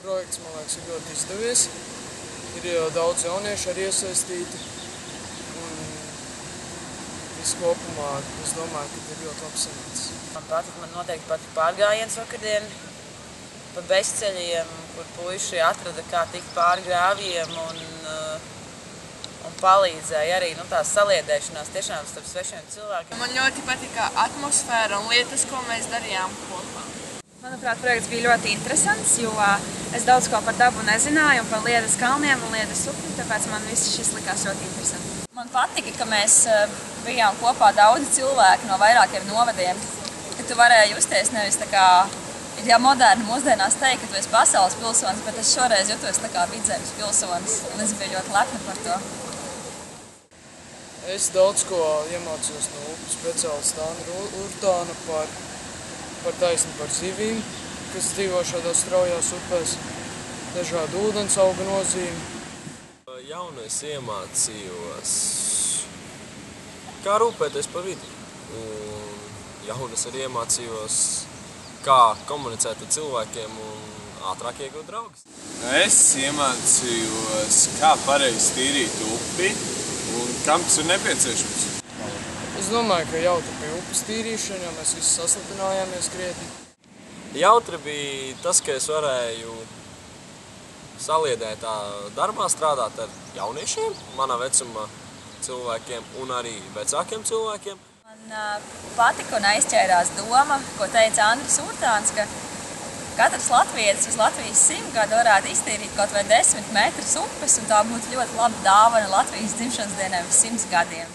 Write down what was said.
projekts, man liekas, ir ļoti izdevies. Ir jau daudz jauniešu arī iesaistīti. Un viss kopumā, es domāju, ka ir ļoti labs sanācis. Man noteikti patīk pārgājiens vakardien pa bezceļiem, kur puiši atrada, kā tikt pāri grāvjiem un palīdzēja arī tās saliedēšanās tiešām starp svešiem cilvēkiem. Man ļoti patika atmosfēra un lietas, ko mēs darījām kopā. Manuprāt, projekts bija ļoti interesants, jo es daudz ko par dabu nezināju un par Liedas kalniem un Liedas upi, tāpēc man viss šis likās ļoti interesanti. Man patika, ka mēs bijām kopā daudzi cilvēki no vairākiem novadiem, ka tu varēji justies nevis tā kā ir moderni mūsdienās teikt, ka tu esi pasaules pilsonis, bet es šoreiz jutos tā kā vidzemes pilsonis, un es biju ļoti lepna par to. Es daudz ko iemācījos no upes speciālista Andra Urtāna par zivīm, kas dzīvo šādās straujās upēs, dažādu ūdensaugu nozīmi. Jaunu es iemācījos, kā rūpēties par vidi. Jaunu es arī iemācījos, kā komunicēt ar cilvēkiem un ātrāk iegūt draugus. Es iemācījos, kā pareizi tīrīt upi un kam tas ir nepieciešams. Es domāju, ka jautri bija upes tīrīšana, jo mēs visi saslapinājāmies krietni. Jautri bija tas, ka es varēju saliedēt darbā, strādāt ar jauniešiem, manā vecuma cilvēkiem un arī vecākiem cilvēkiem. Man patika un aizķērās doma, ko teica Andris Urtāns, ka katrs latvietis uz Latvijas 100 gadu varētu iztīrīt kaut vai 10 metrus upes, un tā būtu ļoti laba dāvana Latvijas dzimšanas dienai 100 gadiem.